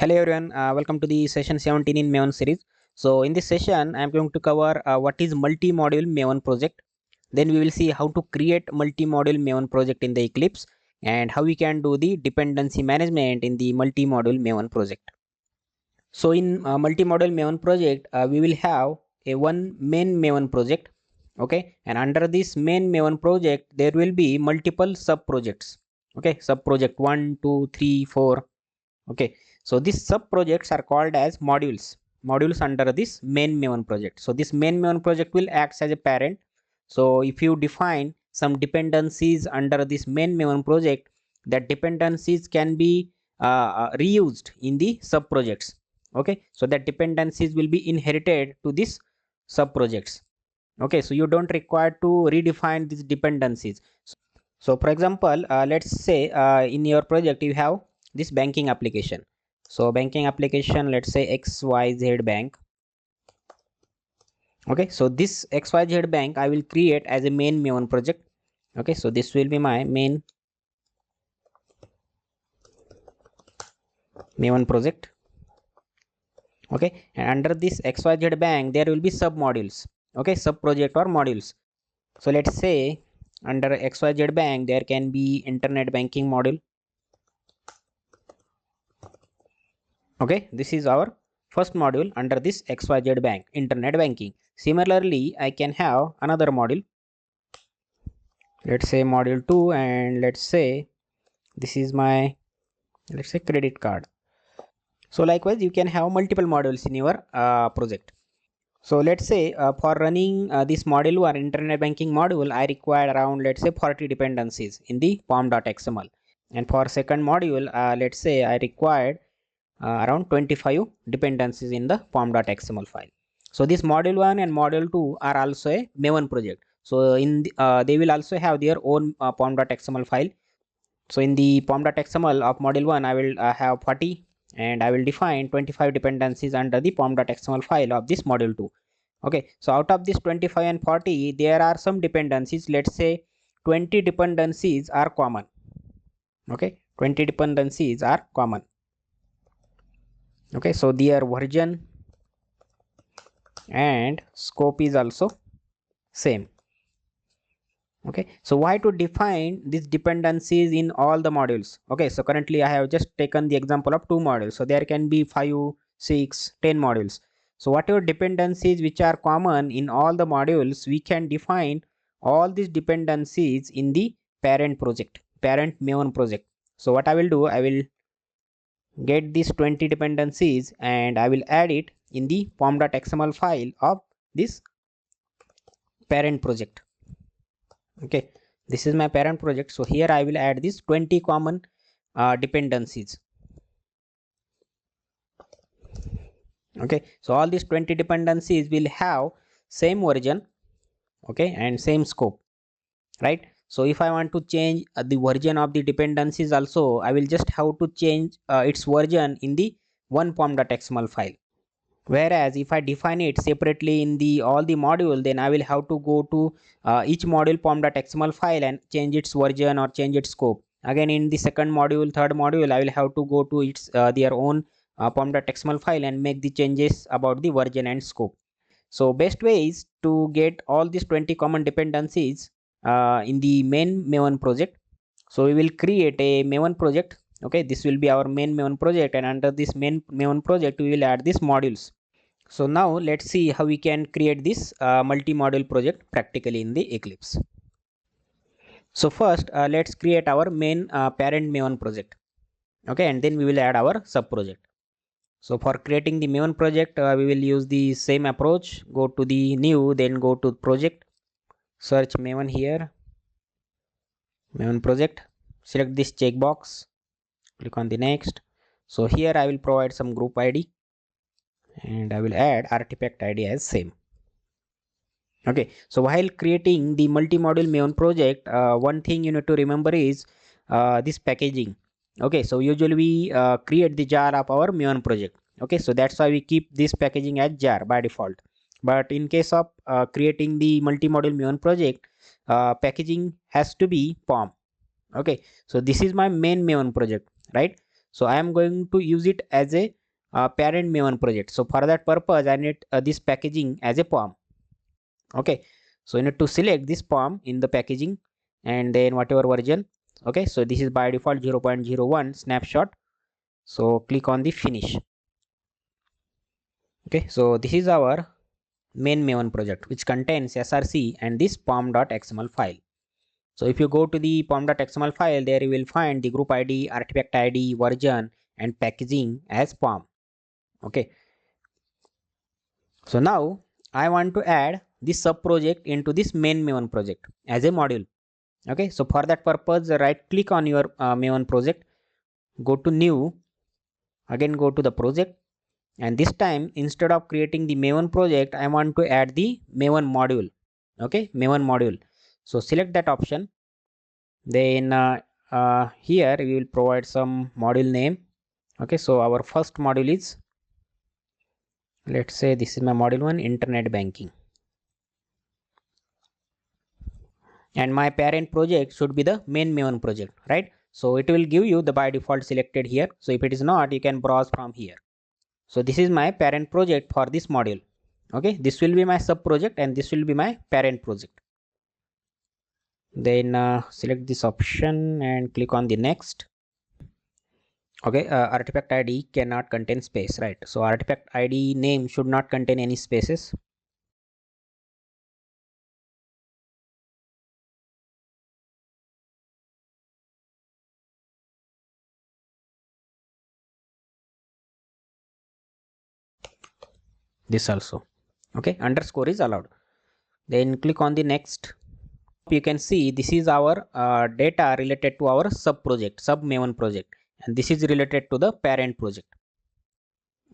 Hello everyone, welcome to the session 17 in Maven series. So in this session, I am going to cover what is multi-module Maven project. Then we will see how to create multi-module Maven project in the Eclipse and how we can do the dependency management in the multi-module Maven project. So in multi-module Maven project, we will have a one main Maven project. Okay, and under this main Maven project, there will be multiple sub projects. Okay, sub project 1, 2, 3, 4. Okay, so these sub projects are called as modules under this main Maven project. So this main Maven project will act as a parent. So if you define some dependencies under this main Maven project, that dependencies can be reused in the sub projects. Okay, so that dependencies will be inherited to this sub projects. Okay, so you don't require to redefine these dependencies. So for example, let's say in your project you have this banking application. So banking application, let's say XYZ bank. Okay, so this XYZ bank I will create as a main Maven project. Okay, so this will be my main Maven project. Okay, and under this XYZ bank there will be sub modules. Okay, sub project or modules. So let's say under XYZ bank there can be internet banking module. Okay, this is our first module under this XYZ bank, internet banking. Similarly, I can have another module. Let's say module 2, and let's say this is my, let's say, credit card. So likewise, you can have multiple modules in your project. So let's say for running this module or internet banking module, I require around, let's say, 40 dependencies in the pom.xml. And for second module, let's say I required around 25 dependencies in the pom.xml file. So this module 1 and module 2 are also a Maven project. So in the, they will also have their own pom.xml file. So in the pom.xml of module 1, I will have 40 and I will define 25 dependencies under the pom.xml file of this module 2. Okay, so out of this 25 and 40, there are some dependencies. Let's say 20 dependencies are common. Okay, 20 dependencies are common. Okay, so their version and scope is also same. Okay, so why to define these dependencies in all the modules? Okay, so currently I have just taken the example of 2 modules, so there can be 5, 6, 10 modules. So whatever dependencies which are common in all the modules, we can define all these dependencies in the parent project, parent Maven project. So what I will do, I will get these 20 dependencies and I will add it in the pom.xml file of this parent project. Okay, this is my parent project. So here I will add these 20 common dependencies. Okay, so all these 20 dependencies will have same version, okay, and same scope, right? So if I want to change the version of the dependencies also, I will just have to change its version in the one pom.xml file. Whereas if I define it separately in the all the module, then I will have to go to each module pom.xml file and change its version or change its scope. Again in the second module, third module, I will have to go to its their own pom.xml file and make the changes about the version and scope. So best way is to get all these 20 common dependencies in the main Maven project. So we will create a Maven project. Okay, this will be our main Maven project, and under this main Maven project we will add these modules. So now let's see how we can create this multi-module project practically in the Eclipse. So first let's create our main parent Maven project. Okay, and then we will add our sub project. So for creating the Maven project, we will use the same approach. Go to the new, then go to project, search Maven here, Maven project, select this checkbox, click on the next. So here I will provide some group ID and I will add artifact ID as same. Okay, so while creating the multi-module Maven project, one thing you need to remember is this packaging. Okay, so usually we create the jar of our Maven project. Okay, so that's why we keep this packaging as jar by default. But in case of creating the multi-module Maven project, packaging has to be POM. Okay, so this is my main Maven project, right? So I am going to use it as a parent Maven project. So for that purpose I need this packaging as a POM. Okay, so you need to select this POM in the packaging and then whatever version. Okay, so this is by default 0.01 snapshot. So click on the finish. Okay, so this is our main Maven project which contains src and this pom.xml file. So if you go to the pom.xml file, there you will find the group id, artifact id, version and packaging as pom. Okay, so now I want to add this sub project into this main Maven project as a module. Okay, so for that purpose right click on your Maven project, go to new, again go to the project, and this time instead of creating the Maven project I want to add the Maven module. Okay, Maven module. So select that option, then here we will provide some module name. Okay, so our first module is, let's say this is my module 1, internet banking, and my parent project should be the main Maven project, right? So it will give you the by default selected here. So if it is not, you can browse from here. So this is my parent project for this module. Okay, this will be my sub project and this will be my parent project. Then select this option and click on the next. Okay, artifact id cannot contain space, right? So artifact id name should not contain any spaces. This also. Okay, underscore is allowed. Then click on the next. You can see this is our data related to our sub project, sub Maven project, and this is related to the parent project.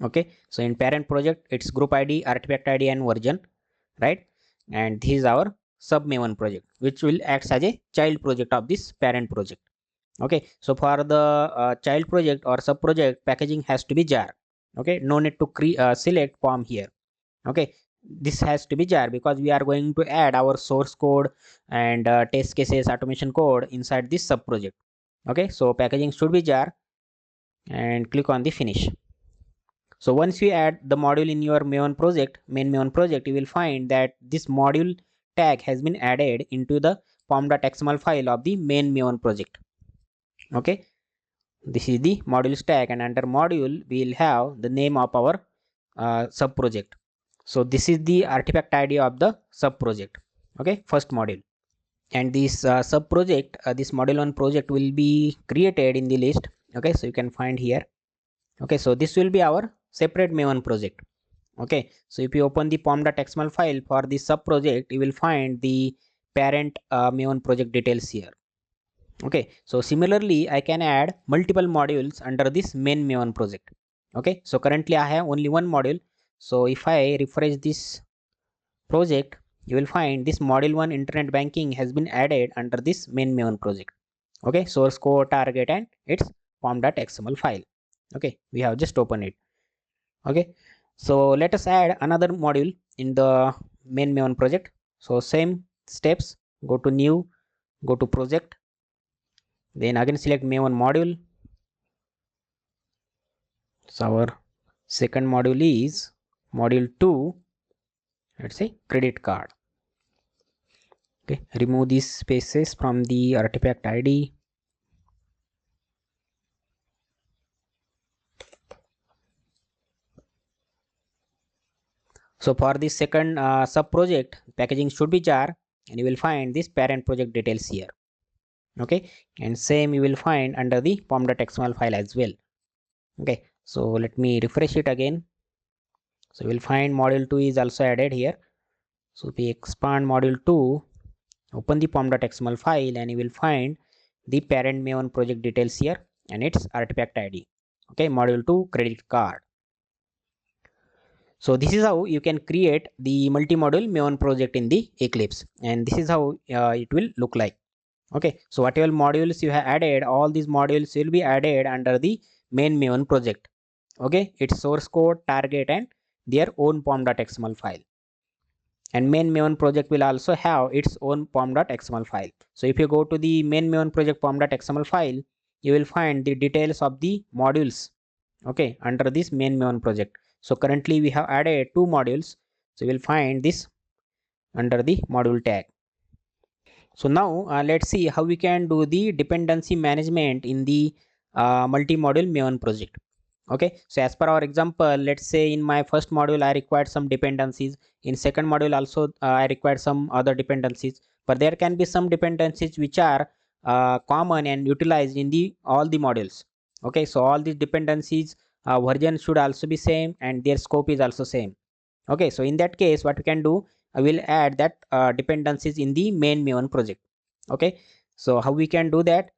Okay, so in parent project it's group id, artifact id and version, right? And this is our sub Maven project which will act as a child project of this parent project. Okay, so for the child project or sub project, packaging has to be jar. Okay, no need to select pom here. Okay, this has to be jar because we are going to add our source code and test cases, automation code inside this sub project. Okay, so packaging should be jar and click on the finish. So once you add the module in your Maven project, main Maven project, you will find that this module tag has been added into the pom.xml file of the main Maven project. Okay, this is the module stack, and under module we will have the name of our sub project. So this is the artifact id of the sub project. Okay, first module, and this sub project, this module 1 project will be created in the list. Okay, so you can find here. Okay, so this will be our separate Maven project. Okay, so if you open the pom.xml file for this sub project, you will find the parent Maven project details here. Okay, so similarly I can add multiple modules under this main Maven project. Okay, so currently I have only one module. So if I refresh this project, you will find this module 1 internet banking has been added under this main Maven project. Okay, source code, target and its pom.xml file. Okay, we have just opened it. Okay, so let us add another module in the main Maven project. So same steps, go to new, go to project, then again select Maven module. So our second module is module 2, let's say credit card. Okay, remove these spaces from the artifact id. So for this second sub project, packaging should be jar, and you will find this parent project details here. Okay, and same you will find under the pom.xml file as well. Okay, so let me refresh it again. So you will find module 2 is also added here. So if we expand module 2, open the pom.xml file, and you will find the parent Maven project details here and its artifact id. Okay, module 2 credit card. So this is how you can create the multi-module Maven project in the Eclipse, and this is how it will look like. Okay, so whatever modules you have added, all these modules will be added under the main Maven project. Okay, its source code, target and their own pom.xml file, and main Maven project will also have its own pom.xml file. So if you go to the main Maven project pom.xml file, you will find the details of the modules, okay, under this main Maven project. So currently we have added 2 modules, so you will find this under the module tag. So now let's see how we can do the dependency management in the multi-module Maven project. Okay, so as per our example, let's say in my first module I required some dependencies, in second module also I required some other dependencies, but there can be some dependencies which are common and utilized in the all the modules. Okay, so all these dependencies version should also be same and their scope is also same. Okay, so in that case what we can do, I will add that dependencies in the main Maven project. Okay, so how we can do that,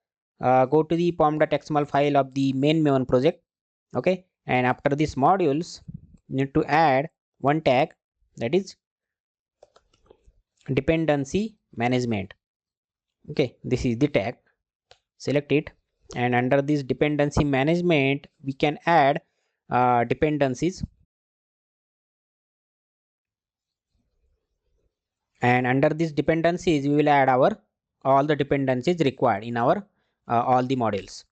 go to the pom.xml file of the main Maven project. Okay, and after these modules need to add one tag, that is dependency management. Okay, this is the tag, select it, and under this dependency management we can add dependencies, and under these dependencies we will add our all the dependencies required in our all the modules.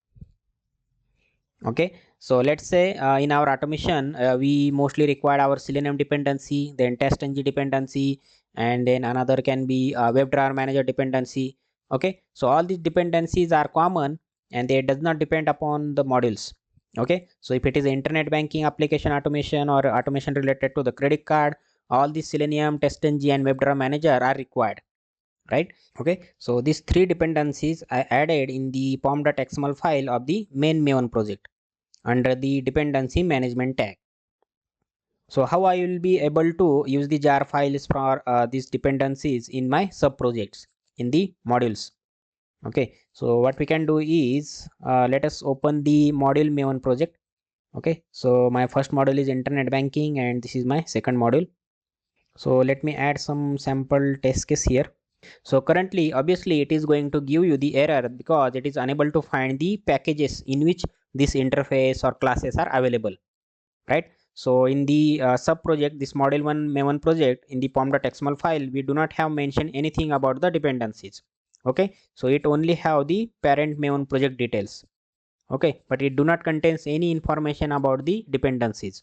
Okay, so let's say in our automation we mostly require our Selenium dependency, then TestNG dependency, and then another can be WebDriver manager dependency. Okay, so all these dependencies are common and they does not depend upon the modules. Okay, so if it is internet banking application automation or automation related to the credit card, all the Selenium, TestNG and WebDriver manager are required, right? Okay, so these 3 dependencies I added in the pom.xml file of the main Maven project under the dependency management tag. So how I will be able to use the jar files for these dependencies in my sub projects in the modules. Okay, so what we can do is let us open the module Maven project. Okay, so my first module is internet banking and this is my second module. So let me add some sample test case here. So currently obviously it is going to give you the error because it is unable to find the packages in which this interface or classes are available, right? So in the sub project, this model 1 maven project, in the pom.xml file we do not have mentioned anything about the dependencies. Okay, so it only have the parent maven project details. Okay, but it do not contains any information about the dependencies.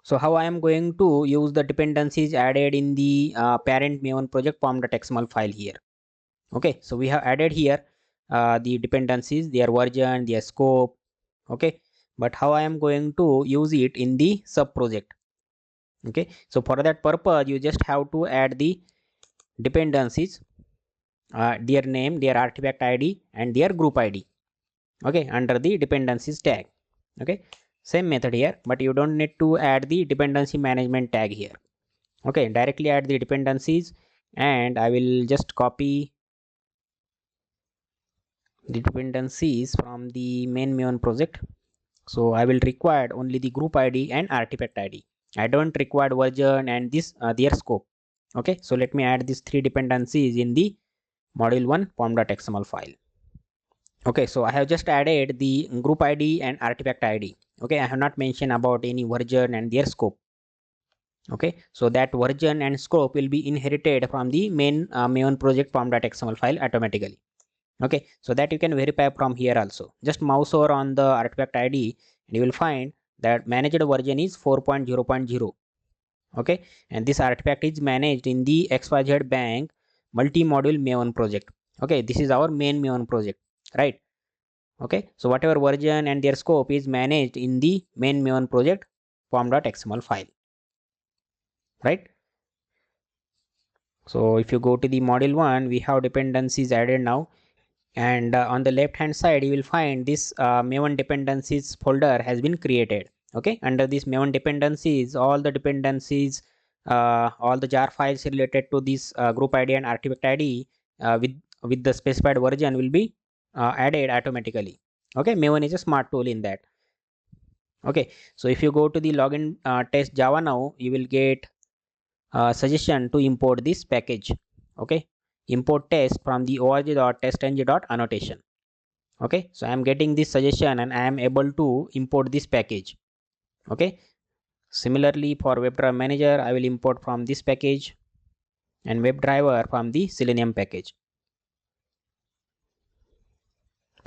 So how I am going to use the dependencies added in the parent maven project pom.xml file here. Okay, so we have added here the dependencies, their version, their scope. Okay, but how I am going to use it in the sub project. Okay, so for that purpose you just have to add the dependencies, their name, their artifact id and their group id, okay, under the dependencies tag. Okay, same method here, but you don't need to add the dependency management tag here. Okay, directly add the dependencies, and I will just copy the dependencies from the main Maven project. So I will require only the group id and artifact id. I don't require version and this their scope. Okay, so let me add these 3 dependencies in the module 1 pom.xml file. Okay, so I have just added the group id and artifact id. Okay, I have not mentioned about any version and their scope. Okay, so that version and scope will be inherited from the main Maven project pom.xml file automatically. Okay, so that you can verify from here also. Just mouse over on the artifact id and you will find that managed version is 4.0.0. Okay, and this artifact is managed in the XYZ bank multi-module Maven project. Okay, this is our main Maven project, right? Okay, so whatever version and their scope is managed in the main Maven project pom.xml file, right? So if you go to the module 1, we have dependencies added now, and on the left hand side you will find this Maven dependencies folder has been created. Okay, under this Maven dependencies, all the dependencies, all the jar files related to this group id and artifact id with the specified version will be added automatically. Okay, Maven is a smart tool in that. Okay, so if you go to the login test java now, you will get suggestion to import this package. Okay, import test from the org.testng.annotation. Okay, so I am getting this suggestion and I am able to import this package. Okay, similarly for WebDriver manager I will import from this package and WebDriver from the Selenium package.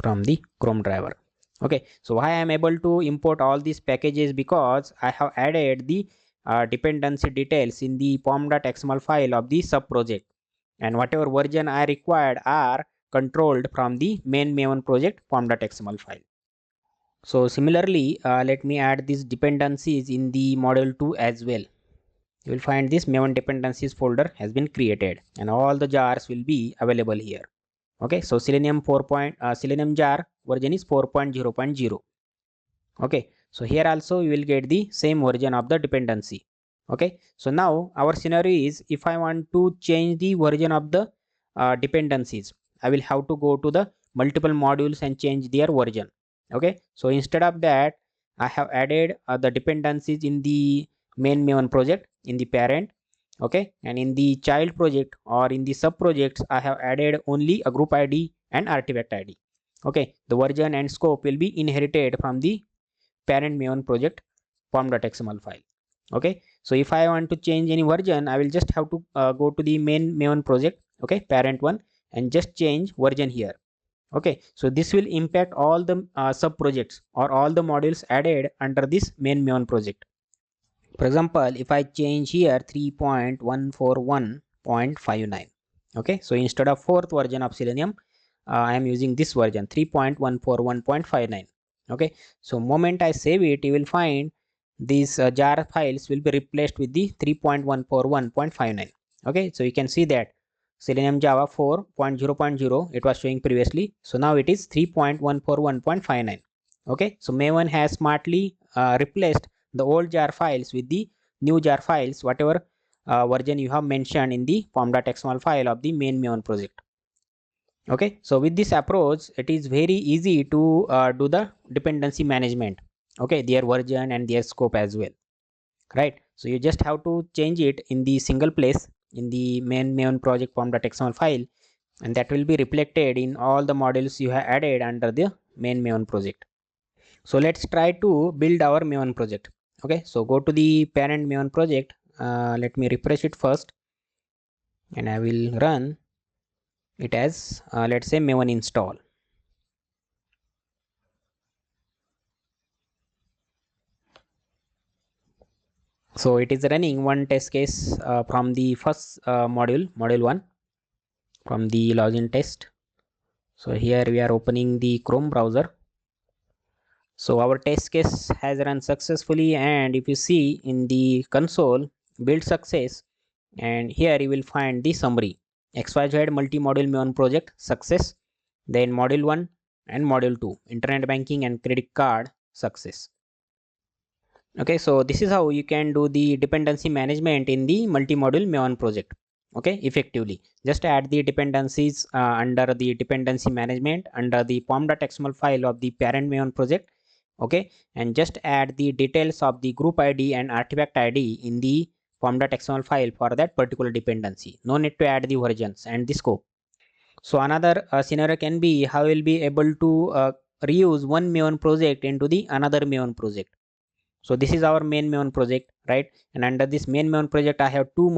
from the Chrome driver. Okay, so why I am able to import all these packages, because I have added the dependency details in the pom.xml file of the sub project, and whatever version I required are controlled from the main Maven project pom.xml file. So similarly, let me add these dependencies in the module 2 as well. You will find this Maven dependencies folder has been created, and all the jars will be available here. Okay, so Selenium Selenium jar version is 4.0.0. Okay, so here also you will get the same version of the dependency. Okay, so now our scenario is, if I want to change the version of the dependencies, I will have to go to the multiple modules and change their version. Okay, so instead of that, I have added the dependencies in the main Maven project in the parent. Okay, and in the child project or in the sub projects, I have added only a group ID and artifact ID. Okay, the version and scope will be inherited from the parent Maven project pom.xml file. Okay, so if I want to change any version, I will just have to go to the main Maven project, okay, parent one, and just change version here. Okay, so this will impact all the sub projects or all the modules added under this main Maven project. For example, if I change here 3.141.59, okay, so instead of fourth version of Selenium, I am using this version 3.141.59. Okay, so moment I save it, you will find these jar files will be replaced with the 3.141.59. Okay, so you can see that Selenium Java 4.0.0 it was showing previously, so now it is 3.141.59. Okay, so Maven has smartly replaced the old jar files with the new jar files, whatever version you have mentioned in the pom.xml file of the main Maven project. Okay, so with this approach, it is very easy to do the dependency management. Okay, their version and their scope as well, right? So you just have to change it in the single place in the main Maven project pom.xml file, and that will be reflected in all the modules you have added under the main Maven project. So let's try to build our Maven project. Okay, so go to the parent Maven project. Let me refresh it first, and I will run it as let's say Maven install. So it is running one test case from the first module 1 from the login test. So here we are opening the Chrome browser. So our test case has run successfully, and if you see in the console build success, and here you will find the summary XYZ multi-module Maven project success, then module 1 and module 2 internet banking and credit card success. Okay, so this is how you can do the dependency management in the multi-module Maven project. Okay, effectively just add the dependencies under the dependency management under the pom.xml file of the parent Maven project. Okay, and just add the details of the group ID and artifact ID in the pom.xml file for that particular dependency. No need to add the versions and the scope. So another scenario can be how we'll be able to reuse one Maven project into the another Maven project. So this is our main Maven project, right? And under this main Maven project, I have two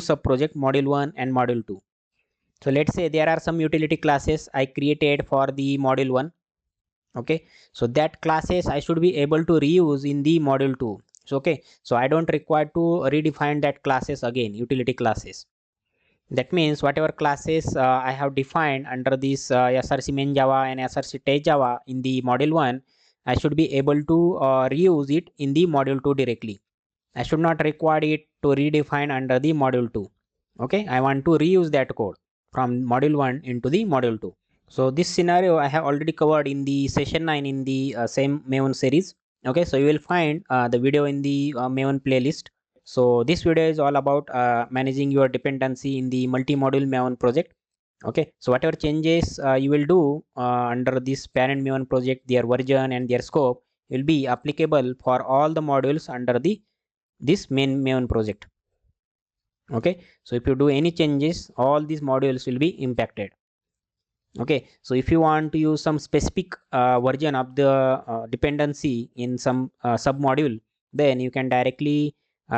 sub project, module 1 and module 2. So let's say there are some utility classes I created for the module 1. Okay, so that classes I should be able to reuse in the module 2. So okay, so I don't require to redefine that classes again, utility classes. That means whatever classes I have defined under this src main Java and src test Java in the module 1, I should be able to reuse it in the module 2 directly. I should not require it to redefine under the module 2. Okay, I want to reuse that code from module 1 into the module 2. So this scenario I have already covered in the session 9 in the same Maven series. Okay, so you will find the video in the Maven playlist. So this video is all about managing your dependency in the multi-module Maven project. Okay, so whatever changes you will do under this parent Maven project, their version and their scope will be applicable for all the modules under this main Maven project. Okay, so if you do any changes, all these modules will be impacted. Okay, so if you want to use some specific version of the dependency in some sub module, then you can directly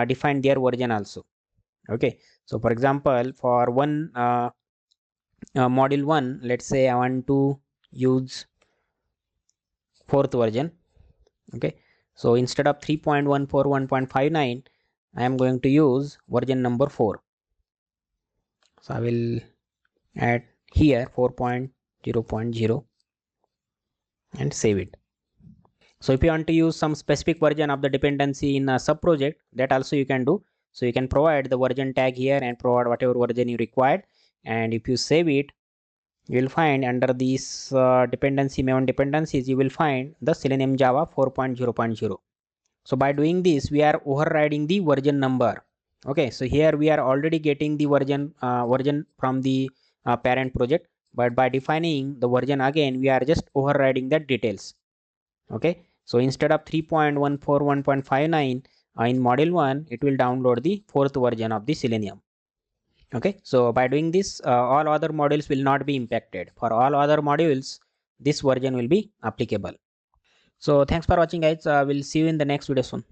define their version also. Okay, so for example, for one module 1, let's say I want to use fourth version. Okay, so instead of 3.141.59, I am going to use version number 4. So I will add here 4.0.0 and save it. So if you want to use some specific version of the dependency in a sub project, that also you can do. So you can provide the version tag here and provide whatever version you required, and if you save it, you will find under these dependency Maven dependencies, you will find the Selenium Java 4.0.0. So by doing this, we are overriding the version number. Okay, so here we are already getting the version from the parent project, but by defining the version again, we are just overriding the details. Okay, so instead of 3.141.59 in module 1, it will download the fourth version of the Selenium. Okay, so by doing this, all other modules will not be impacted. For all other modules, this version will be applicable. So thanks for watching, guys. We'll see you in the next video soon.